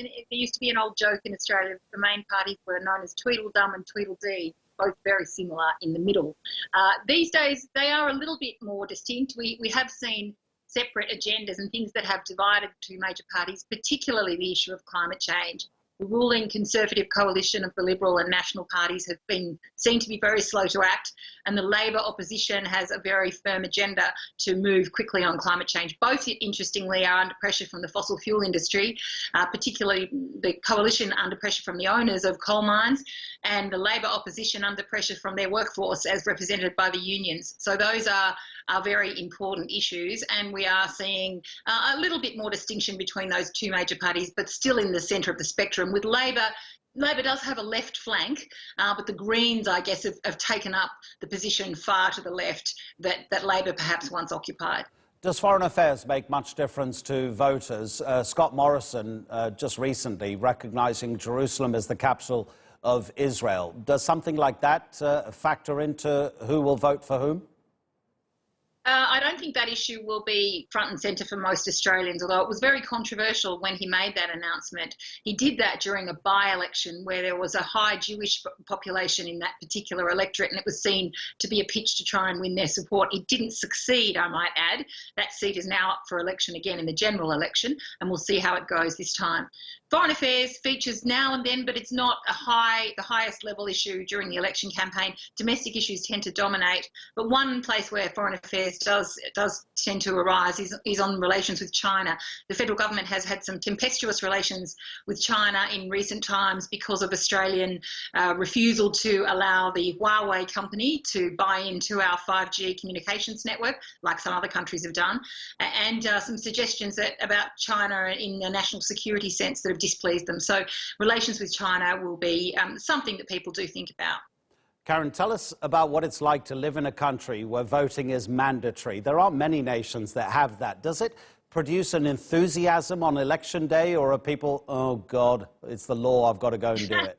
there used to be an old joke in Australia. The main parties were known as Tweedledum and Tweedledee, both very similar in the middle. These days, they are a little bit more distinct. We have seen separate agendas and things that have divided two major parties, particularly the issue of climate change. The ruling Conservative coalition of the Liberal and National parties have been seen to be very slow to act, and the Labor opposition has a very firm agenda to move quickly on climate change. Both, interestingly, are under pressure from the fossil fuel industry, particularly the coalition under pressure from the owners of coal mines, and the Labor opposition under pressure from their workforce as represented by the unions. So those are very important issues, and we are seeing a little bit more distinction between those two major parties, but still in the centre of the spectrum. With Labor does have a left flank, but the Greens, I guess, have taken up the position far to the left that Labor perhaps once occupied. Does foreign affairs make much difference to voters? Scott Morrison just recently recognising Jerusalem as the capital of Israel. Does something like that factor into who will vote for whom? I don't think that issue will be front and centre for most Australians, although it was very controversial when he made that announcement. He did that during a by-election where there was a high Jewish population in that particular electorate, and it was seen to be a pitch to try and win their support. It didn't succeed, I might add. That seat is now up for election again in the general election, and we'll see how it goes this time. Foreign affairs features now and then, but it's not the highest level issue during the election campaign. Domestic issues tend to dominate, but one place where foreign affairs does tend to arise is on relations with China. The federal government has had some tempestuous relations with China in recent times because of Australian refusal to allow the Huawei company to buy into our 5G communications network, like some other countries have done, and some suggestions about China in the national security sense that have displeased them. So relations with China will be something that people do think about. Karen, tell us about what it's like to live in a country where voting is mandatory. There aren't many nations that have that. Does it produce an enthusiasm on election day, or are people, oh God, it's the law, I've got to go and do it?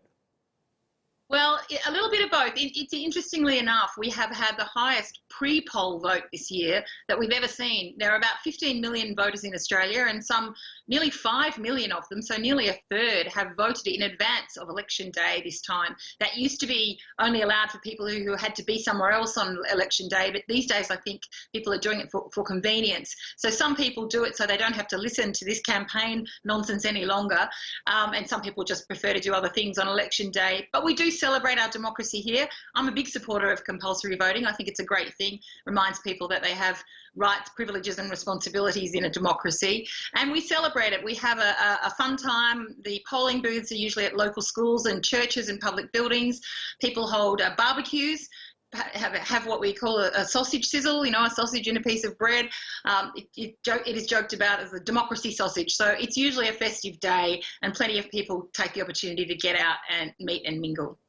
Well, a little bit of both. It's interestingly enough, we have had the highest pre-poll vote this year that we've ever seen. There are about 15 million voters in Australia, and nearly 5 million of them, so nearly a third, have voted in advance of election day this time. That used to be only allowed for people who had to be somewhere else on election day, but these days I think people are doing it for convenience. So some people do it so they don't have to listen to this campaign nonsense any longer, and some people just prefer to do other things on election day. But we do celebrate our democracy here. I'm a big supporter of compulsory voting. I think it's a great thing. Reminds people that they have rights, privileges and responsibilities in a democracy. And we celebrate it. We have a fun time. The polling booths are usually at local schools and churches and public buildings. People hold barbecues, have what we call a sausage sizzle, a sausage in a piece of bread. It is joked about as a democracy sausage. So it's usually a festive day, and plenty of people take the opportunity to get out and meet and mingle.